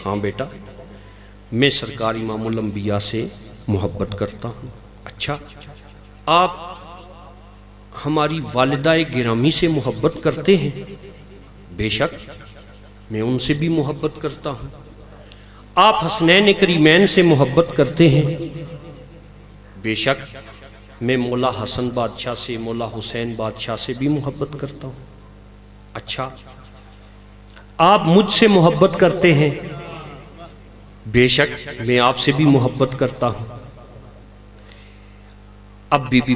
ہاں بیٹا میں سرکار امام الانبیاء سے محبت کرتا ہوں۔ اچھا آپ ہماری والدہ گرامی سے محبت کرتے ہیں؟ بے شک میں ان سے بھی محبت کرتا ہوں۔ آپ حسنین کریمین سے محبت کرتے ہیں؟ بے شک میں مولا حسن بادشاہ سے، مولا حسین بادشاہ سے بھی محبت کرتا ہوں۔ اچھا آپ مجھ سے محبت کرتے ہیں؟ بے شک میں آپ سے بھی محبت کرتا ہوں۔ اب بی بی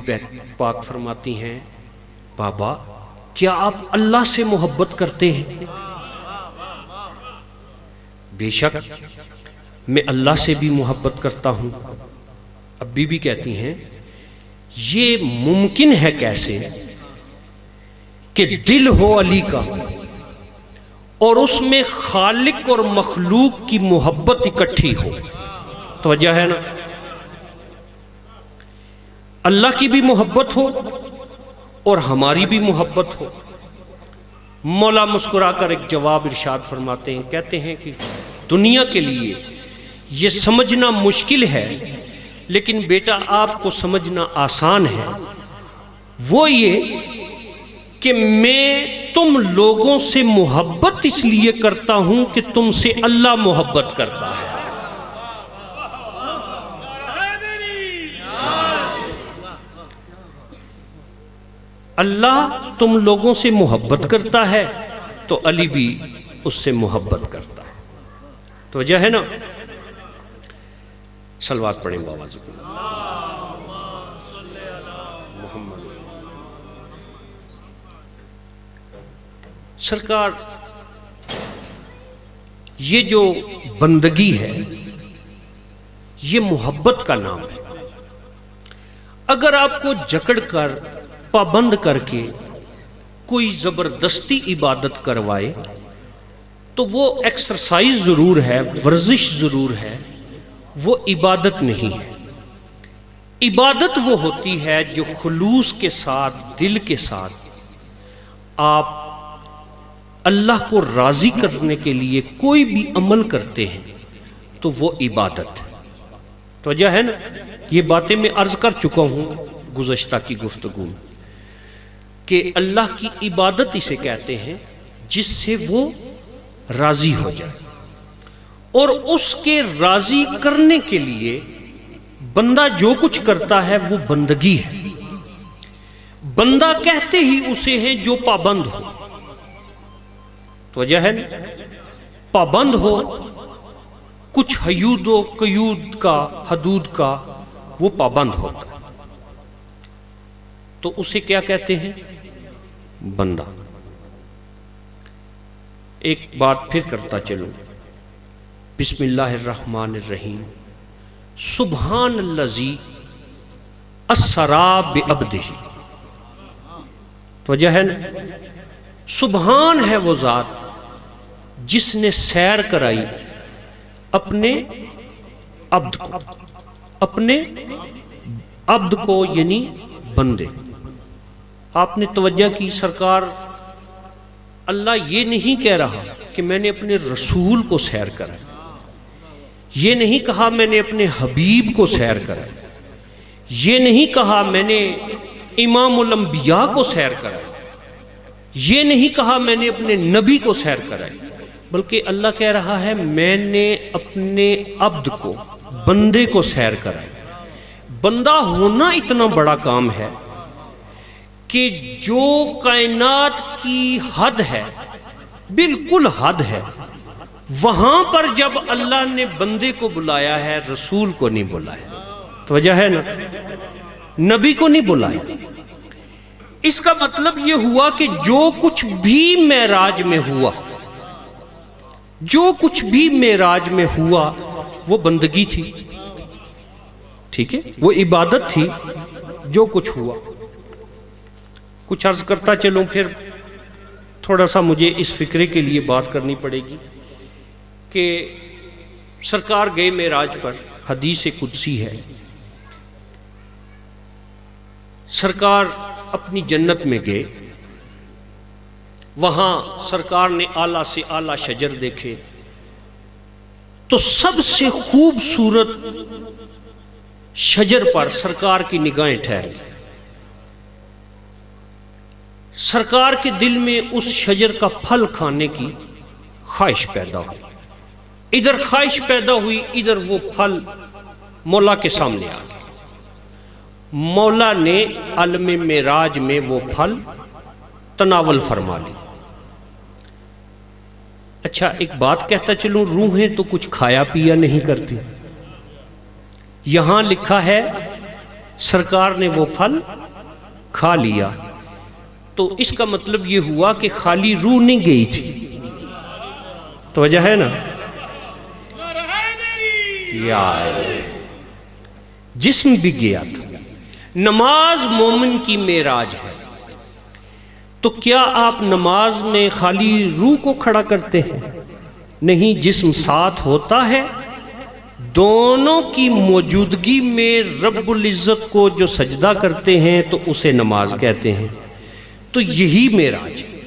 پاک فرماتی ہیں بابا کیا آپ اللہ سے محبت کرتے ہیں؟ بے شک میں اللہ سے بھی محبت کرتا ہوں۔ اب بی بی کہتی ہیں یہ ممکن ہے کیسے کہ دل ہو علی کا اور اس میں خالق اور مخلوق کی محبت اکٹھی ہو؟ توجہ ہے نا، اللہ کی بھی محبت ہو اور ہماری بھی محبت ہو۔ مولا مسکرا کر ایک جواب ارشاد فرماتے ہیں، کہتے ہیں کہ دنیا کے لیے یہ سمجھنا مشکل ہے لیکن بیٹا آپ کو سمجھنا آسان ہے، وہ یہ کہ میں تم لوگوں سے محبت اس لیے کرتا ہوں کہ تم سے اللہ محبت کرتا ہے۔ اللہ تم لوگوں سے محبت کرتا ہے تو علی بھی اس سے محبت کرتا ہے۔ تو وجہ ہے نا، صلوات پڑھیں بابا جی محمد۔ سرکار یہ جو بندگی ہے یہ محبت کا نام ہے۔ اگر آپ کو جکڑ کر پابند کر کے کوئی زبردستی عبادت کروائے تو وہ ایکسرسائز ضرور ہے، ورزش ضرور ہے، وہ عبادت نہیں ہے۔ عبادت وہ ہوتی ہے جو خلوص کے ساتھ، دل کے ساتھ آپ اللہ کو راضی کرنے کے لیے کوئی بھی عمل کرتے ہیں تو وہ عبادت ہے۔ تو وجہ ہے نا، یہ باتیں میں عرض کر چکا ہوں گزشتہ کی گفتگو میں کہ اللہ کی عبادت اسے کہتے ہیں جس سے وہ راضی ہو جائے، اور اس کے راضی کرنے کے لیے بندہ جو کچھ کرتا ہے وہ بندگی ہے۔ بندہ کہتے ہی اسے ہیں جو پابند ہو۔ تو وجہ ہے نا، پابند ہو، کچھ حیود و قیود کا، حدود کا وہ پابند ہوتا ہے تو اسے کیا کہتے ہیں؟ بندہ۔ ایک بات پھر کرتا چلوں، بسم اللہ الرحمن الرحیم، سبحان الذی اسری بعبدہ۔ وجہ ہے نا، سبحان ہے وہ ذات جس نے سیر کرائی اپنے عبد کو، اپنے عبد کو یعنی بندے۔ آپ نے توجہ کی، سرکار اللہ یہ نہیں کہہ رہا کہ میں نے اپنے رسول کو سیر کرائی، یہ نہیں کہا میں نے اپنے حبیب کو سیر کرائی، یہ نہیں کہا میں نے امام الانبیاء کو سیر کرائی، یہ نہیں کہا میں نے اپنے نبی کو سیر کرائی، بلکہ اللہ کہہ رہا ہے میں نے اپنے عبد کو، بندے کو سیر کرائی۔ بندہ ہونا اتنا بڑا کام ہے کہ جو کائنات کی حد ہے، بالکل حد ہے، وہاں پر جب اللہ نے بندے کو بلایا ہے، رسول کو نہیں بلایا۔ تو وجہ ہے نا، نبی کو نہیں بلایا۔ اس کا مطلب یہ ہوا کہ جو کچھ بھی معراج میں ہوا، جو کچھ بھی معراج میں ہوا وہ بندگی تھی، ٹھیک ہے، وہ عبادت تھی جو کچھ ہوا۔ کچھ عرض کرتا چلوں، پھر تھوڑا سا مجھے اس فکرے کے لیے بات کرنی پڑے گی کہ سرکار گئے معراج پر، حدیث قدسی ہے، سرکار اپنی جنت میں گئے، وہاں سرکار نے اعلیٰ سے اعلیٰ شجر دیکھے، تو سب سے خوبصورت شجر پر سرکار کی نگاہیں ٹھہر گئی. سرکار کے دل میں اس شجر کا پھل کھانے کی خواہش پیدا ہوئی. ادھر خواہش پیدا ہوئی، ادھر وہ پھل مولا کے سامنے آ گیا. مولا نے عالم معراج میں وہ پھل تناول فرما لی. اچھا ایک بات کہتا چلوں، روحیں تو کچھ کھایا پیا نہیں کرتی. یہاں لکھا ہے سرکار نے وہ پھل کھا لیا، تو اس کا مطلب یہ ہوا کہ خالی روح نہیں گئی تھی. تو وجہ ہے نا، جسم بھی گیا تھا. نماز مومن کی معراج ہے. تو کیا آپ نماز میں خالی روح کو کھڑا کرتے ہیں؟ نہیں، جسم ساتھ ہوتا ہے. دونوں کی موجودگی میں رب العزت کو جو سجدہ کرتے ہیں تو اسے نماز کہتے ہیں. تو یہی معراج ہے.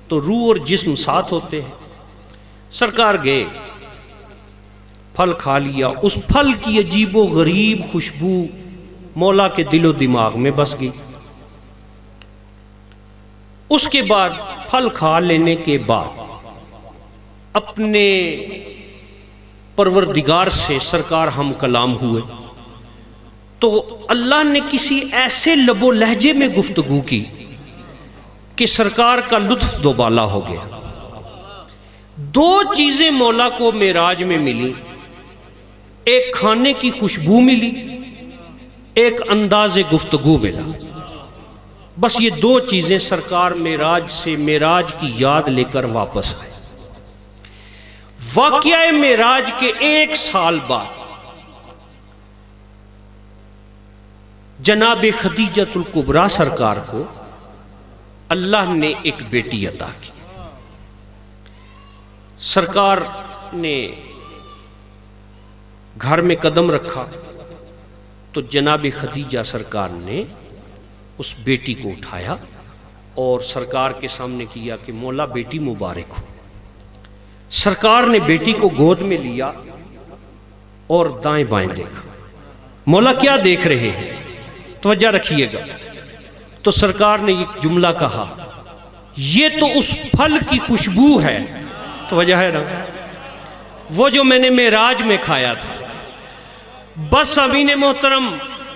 تو روح اور جسم ساتھ ہوتے ہیں. سرکار گئے، پھل کھا لیا. اس پھل کی عجیب و غریب خوشبو مولا کے دل و دماغ میں بس گئی. اس کے بعد پھل کھا لینے کے بعد اپنے پروردگار سے سرکار ہم کلام ہوئے. تو اللہ نے کسی ایسے لب و لہجے میں گفتگو کی کہ سرکار کا لطف دوبالا ہو گیا. دو چیزیں مولا کو معراج میں ملی، ایک کھانے کی خوشبو ملی، ایک انداز گفتگو ملا. بس یہ دو چیزیں سرکار معراج سے معراج کی یاد لے کر واپس آئے. واقعہ معراج کے 1 سال بعد جناب خدیجۃ الکبریٰ سرکار کو اللہ نے ایک بیٹی عطا کی. سرکار نے گھر میں قدم رکھا تو جناب خدیجہ سرکار نے اس بیٹی کو اٹھایا اور سرکار کے سامنے کیا کہ مولا بیٹی مبارک ہو. سرکار نے بیٹی کو گود میں لیا اور دائیں بائیں دیکھا. مولا کیا دیکھ رہے ہیں؟ توجہ رکھیے گا. تو سرکار نے ایک جملہ کہا، یہ تو اس پھل کی خوشبو ہے. توجہ ہے نا، وہ جو میں نے معراج میں کھایا تھا. بس امین محترم،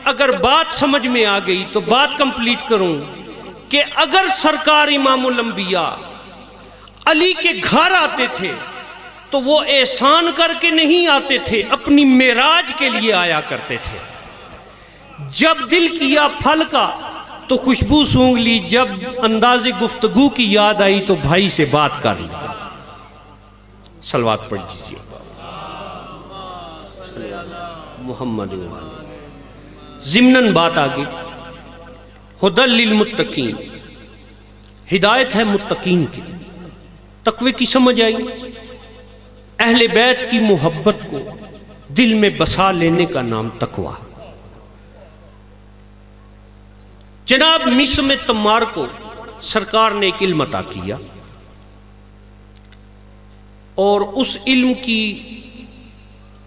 اگر بات سمجھ میں آ گئی تو بات کمپلیٹ کروں کہ اگر سرکار امام الانبیاء علی کے گھر آتے تھے تو وہ احسان کر کے نہیں آتے تھے، اپنی معراج کے لیے آیا کرتے تھے. جب دل کیا پھل کا تو خوشبو سونگھ لی، جب انداز گفتگو کی یاد آئی تو بھائی سے بات کر لی. صلوات پڑھ دیجیے محمد. ضمناً بات آگے، ہدی للمتقین، ہدایت ہے متقین کی. تقوی کی سمجھ آئی. اہل بیت کی محبت کو دل میں بسا لینے کا نام تقوی. جناب میثم تمار کو سرکار نے ایک علم عطا کیا اور اس علم کی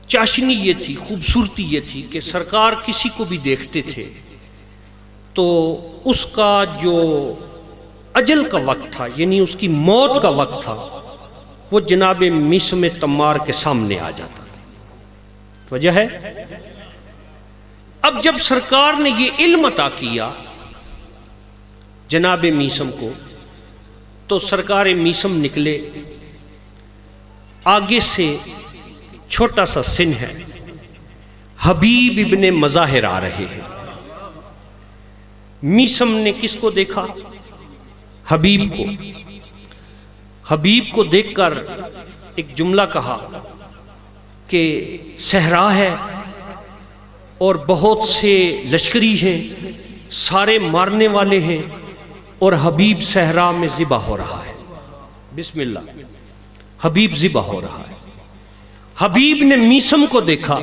چاشنی یہ تھی، خوبصورتی یہ تھی کہ سرکار کسی کو بھی دیکھتے تھے تو اس کا جو اجل کا وقت تھا، یعنی اس کی موت کا وقت تھا، وہ جناب میثم تمار کے سامنے آ جاتا تھا. وجہ ہے، اب جب سرکار نے یہ علم عطا کیا جناب میثم کو تو سرکار میثم نکلے. آگے سے چھوٹا سا سن ہے، حبیب ابن مظاہر آ رہے ہیں. میثم نے کس کو دیکھا؟ حبیب کو. حبیب کو دیکھ کر ایک جملہ کہا کہ صحرا ہے اور بہت سے لشکری ہیں، سارے مارنے والے ہیں اور حبیب صحرا میں ذبح ہو رہا ہے. بسم اللہ، حبیب ذبح ہو رہا ہے. حبیب نے میثم کو دیکھا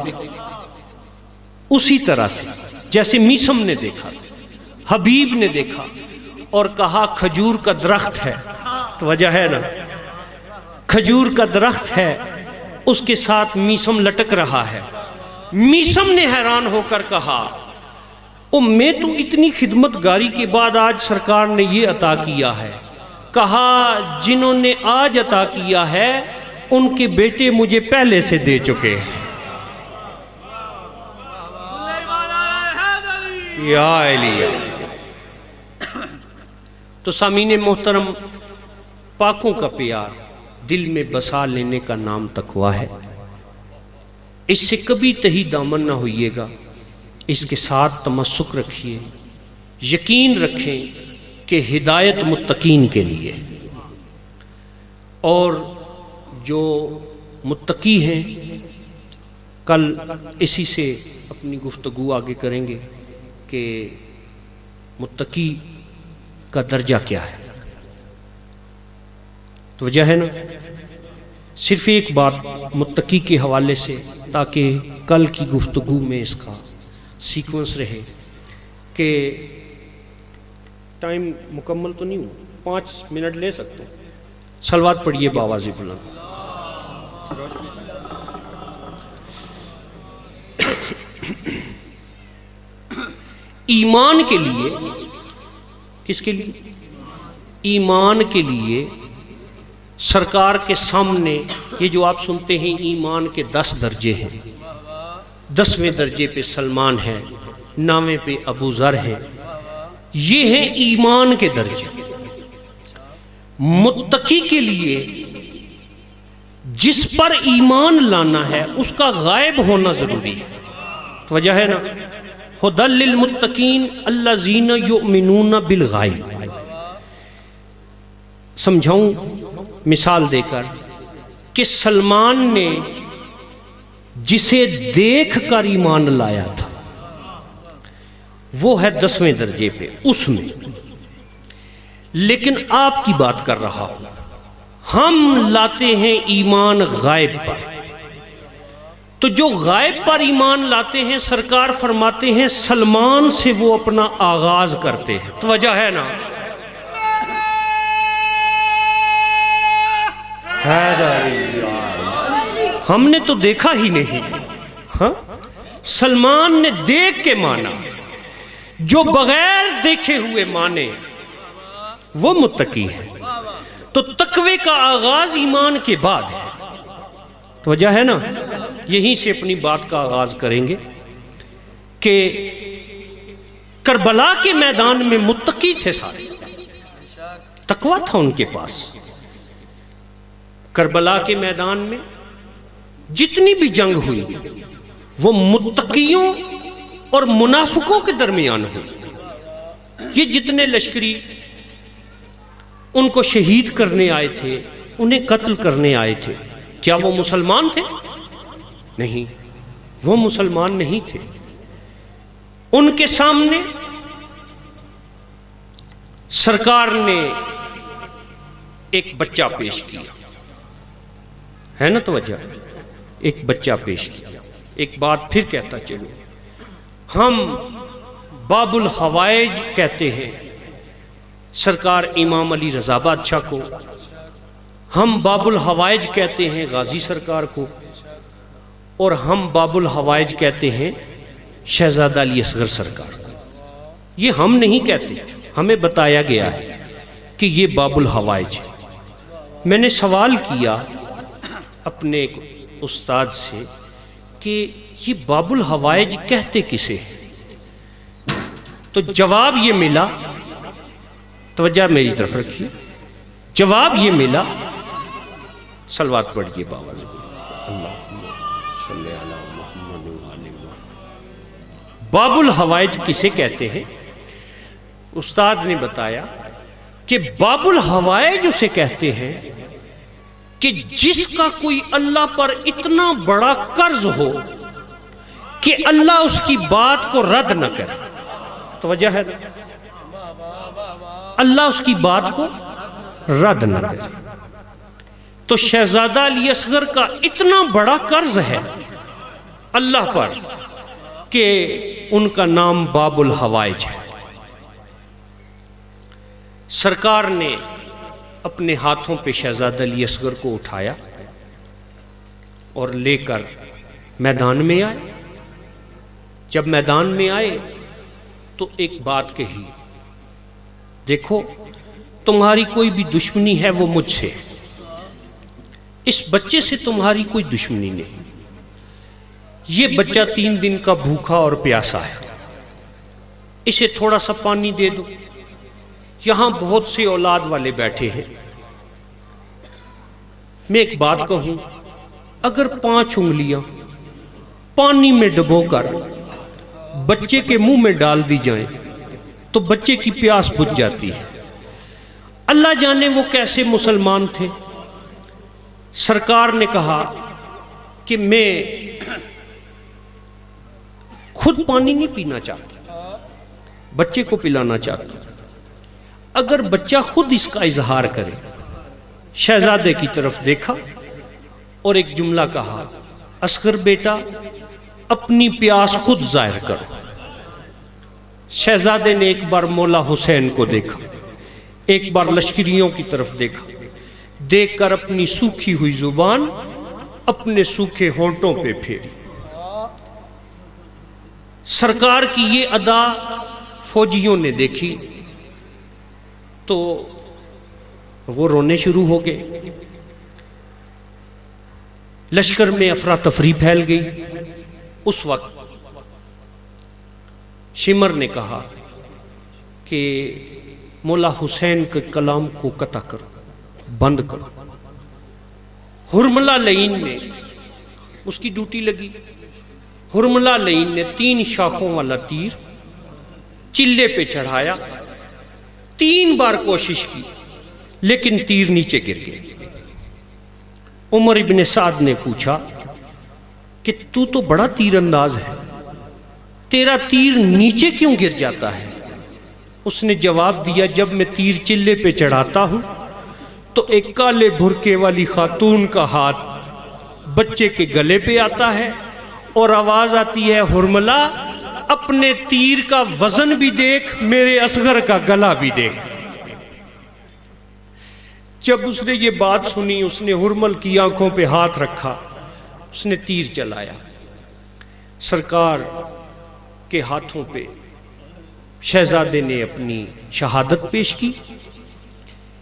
اسی طرح سے جیسے میثم نے دیکھا. حبیب نے دیکھا اور کہا کھجور کا درخت ہے. تو وجہ ہے نا، کھجور کا درخت ہے اس کے ساتھ میسم لٹک رہا ہے. میسم نے حیران ہو کر کہا میں تو اتنی خدمت گاری کے بعد آج سرکار نے یہ عطا کیا ہے. کہا جنہوں نے آج عطا کیا ہے ان کے بیٹے مجھے پہلے سے دے چکے ہیں. یا علیہ. تو سامعین محترم، پاکوں کا پیار دل میں بسا لینے کا نام تقویٰ ہے. اس سے کبھی تہی دامن نہ ہوئیے گا. اس کے ساتھ تمسک رکھیے. یقین رکھیں کہ ہدایت متقین کے لیے، اور جو متقی ہیں کل اسی سے اپنی گفتگو آگے کریں گے کہ متقی کا درجہ کیا ہے. تو وجہ ہے نا، صرف ایک بات متقی کے حوالے سے، تاکہ کل کی گفتگو میں اس کا سیکوینس رہے. کہ ٹائم مکمل تو نہیں ہوا، 5 منٹ لے سکتے ہیں. صلوات پڑھیے باواز بلند. ایمان کے لیے، کس کے لیے؟ ایمان کے لیے سرکار کے سامنے یہ جو آپ سنتے ہیں ایمان کے 10 درجے ہیں. 10ویں درجے پہ سلمان ہے، 9ویں پہ ابو ذر ہے. یہ ہیں ایمان کے درجے. متقی کے لیے جس پر ایمان لانا ہے اس کا غائب ہونا ضروری ہے. تو وجہ ہے نا، ھدی للمتقین الذین یؤمنون بالغیب. سمجھاؤں مثال دے کر کہ سلمان نے جسے دیکھ کر ایمان لایا تھا وہ ہے 10ویں درجے پہ اس میں. لیکن آپ کی بات کر رہا ہوں، ہم لاتے ہیں ایمان غائب پر. تو جو غائب پر ایمان لاتے ہیں سرکار فرماتے ہیں سلمان سے وہ اپنا آغاز کرتے ہیں. تو وجہ ہے نا، ہم نے تو دیکھا ہی نہیں. ہاں، سلمان نے دیکھ کے مانا. جو بغیر دیکھے ہوئے مانے وہ متقی ہے. تو تقوی کا آغاز ایمان کے بعد ہے. تو وجہ ہے نا، یہیں سے اپنی بات کا آغاز کریں گے کہ کربلا کے میدان میں متقی تھے سارے، تقویٰ تھا ان کے پاس. کربلا کے میدان میں جتنی بھی جنگ ہوئی وہ متقیوں اور منافقوں کے درمیان ہوئی. یہ جتنے لشکری ان کو شہید کرنے آئے تھے، انہیں قتل کرنے آئے تھے، کیا وہ مسلمان تھے؟ نہیں، وہ مسلمان نہیں تھے. ان کے سامنے سرکار نے ایک بچہ پیش کیا ہے نا. توجہ، ایک بچہ پیش کیا. ایک بات پھر کہتا چلو، ہم باب الحوائج کہتے ہیں سرکار امام علی رضا بادشاہ کو، ہم باب الحوائج کہتے ہیں غازی سرکار کو، اور ہم باب الحوائج کہتے ہیں شہزادہ علی اصغر سرکار کو. یہ ہم نہیں کہتے، ہمیں بتایا گیا ہے کہ یہ باب الحوائج ہے. میں نے سوال کیا اپنے ایک استاد سے کہ یہ باب الحوائج کہتے کسے ہیں؟ تو جواب یہ ملا، توجہ میری طرف رکھیے، جواب یہ ملا، صلوات پڑھیے بابا جی، اللہم صلی علی محمد وآل محمد. باب الحوائج کسے کہتے ہیں؟ استاد نے بتایا کہ باب الحوائج اسے کہتے ہیں کہ جس کا کوئی اللہ پر اتنا بڑا قرض ہو کہ اللہ اس کی بات کو رد نہ کرے. تو وجہ ہے اللہ اس کی بات کو رد نہ کرے. تو شہزادہ علی اصغر کا اتنا بڑا قرض ہے اللہ پر کہ ان کا نام باب الحوائج ہے. سرکار نے اپنے ہاتھوں پہ شہزادہ علی اصغر کو اٹھایا اور لے کر میدان میں آئے۔ جب میدان میں آئے تو ایک بات کہی، دیکھو تمہاری کوئی بھی دشمنی ہے وہ مجھ سے، اس بچے سے تمہاری کوئی دشمنی نہیں۔ یہ بچہ 3 دن کا بھوکا اور پیاسا ہے، اسے تھوڑا سا پانی دے دو، یہاں بہت سے اولاد والے بیٹھے ہیں۔ میں ایک بات کہوں، اگر 5 انگلیاں پانی میں ڈبو کر بچے کے منہ میں ڈال دی جائیں تو بچے کی پیاس بجھ جاتی ہے۔ اللہ جانے وہ کیسے مسلمان تھے۔ سرکار نے کہا کہ میں خود پانی نہیں پینا چاہتا، بچے کو پلانا چاہتا ہوں۔ اگر بچہ خود اس کا اظہار کرے، شہزادے کی طرف دیکھا اور ایک جملہ کہا، اصغر بیٹا اپنی پیاس خود ظاہر کرو۔ شہزادے نے ایک بار مولا حسین کو دیکھا، ایک بار لشکریوں کی طرف دیکھا، دیکھ کر اپنی سوکھی ہوئی زبان اپنے سوکھے ہونٹوں پہ پھیری۔ سرکار کی یہ ادا فوجیوں نے دیکھی تو وہ رونے شروع ہو گئے، لشکر میں افراتفری پھیل گئی۔ اس وقت شمر نے کہا کہ مولا حسین کے کلام کو قطع کرو، بند کرو۔ ہرملہ لعین نے، اس کی ڈیوٹی لگی، ہرملہ لعین نے 3 شاخوں والا تیر چلے پہ چڑھایا، 3 بار کوشش کی لیکن تیر نیچے گر گئے۔ عمر ابن سعد نے پوچھا کہ تو بڑا تیر انداز ہے، تیرا تیر نیچے کیوں گر جاتا ہے؟ اس نے جواب دیا، جب میں تیر چلے پہ چڑھاتا ہوں تو ایک کالے بھرکے والی خاتون کا ہاتھ بچے کے گلے پہ آتا ہے اور آواز آتی ہے، ہرملہ اپنے تیر کا وزن بھی دیکھ، میرے اصغر کا گلا بھی دیکھ۔ جب اس نے یہ بات سنی، اس نے ہرمل کی آنکھوں پہ ہاتھ رکھا، اس نے تیر چلایا، سرکار کے ہاتھوں پہ شہزادے نے اپنی شہادت پیش کی۔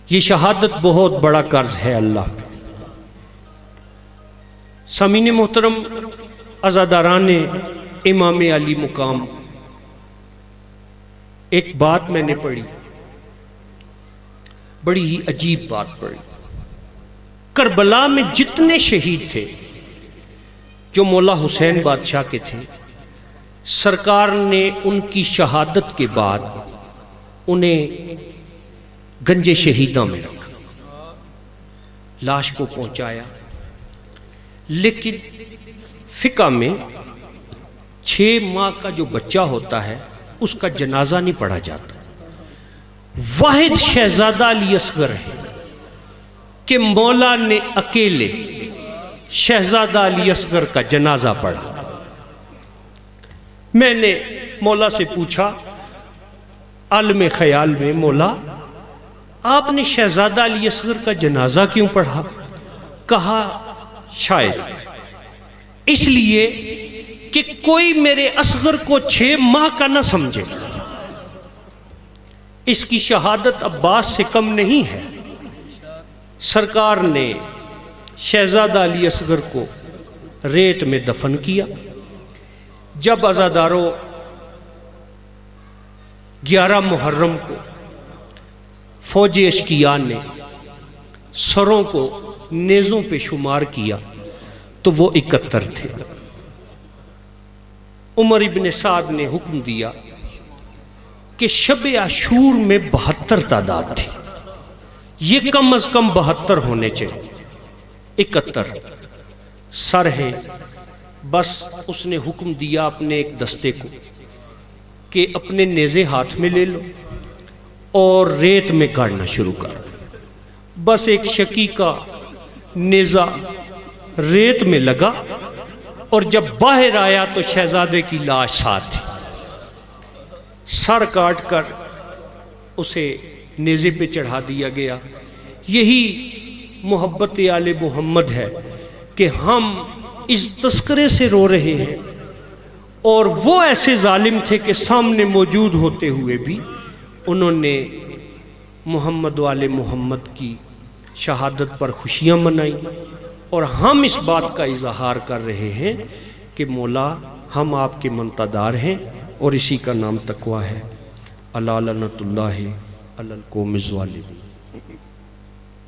یہ شہادت بہت بڑا قرض ہے اللہ پہ۔ سامعین محترم، عزاداران امام علی مقام، ایک بات میں نے پڑھی، بڑی ہی عجیب بات پڑھی۔ کربلا میں جتنے شہید تھے جو مولا حسین بادشاہ کے تھے، سرکار نے ان کی شہادت کے بعد انہیں گنج شہیداں میں رکھا، لاش کو پہنچایا، لیکن فقہ میں 6 ماہ کا جو بچہ ہوتا ہے اس کا جنازہ نہیں پڑھا جاتا۔ واحد شہزادہ علی اصغر ہے کہ مولا نے اکیلے شہزادہ علی اصغر کا جنازہ پڑھا۔ میں نے مولا سے پوچھا عالم خیال میں، مولا آپ نے شہزادہ علی اصغر کا جنازہ کیوں پڑھا؟ کہا شاید اس لیے کہ کوئی میرے اصغر کو 6 ماہ کا نہ سمجھے، اس کی شہادت عباس سے کم نہیں ہے۔ سرکار نے شہزادہ علی اصغر کو ریت میں دفن کیا۔ جب عزاداروں 11 محرم کو فوج اشقیاء نے سروں کو نیزوں پہ شمار کیا تو وہ 71 تھے۔ عمر ابن سعد نے حکم دیا کہ شب عاشور میں 72 تعداد تھی، یہ کم از کم 72 ہونے چاہیے، 71 سر ہیں۔ بس اس نے حکم دیا اپنے ایک دستے کو کہ اپنے نیزے ہاتھ میں لے لو اور ریت میں گاڑنا شروع کر۔ بس ایک شکی کا نیزہ ریت میں لگا اور جب باہر آیا تو شہزادے کی لاش ساتھ تھی۔ سر کاٹ کر اسے نیزے پہ چڑھا دیا گیا۔ یہی محبت آل محمد ہے کہ ہم اس تذکرے سے رو رہے ہیں، اور وہ ایسے ظالم تھے کہ سامنے موجود ہوتے ہوئے بھی انہوں نے محمد وال محمد کی شہادت پر خوشیاں منائیں، اور ہم اس بات کا اظہار کر رہے ہیں کہ مولا ہم آپ کے منتدار ہیں، اور اسی کا نام تقویٰ ہے۔ الا لعنۃ اللہ علی القوم الظالمین۔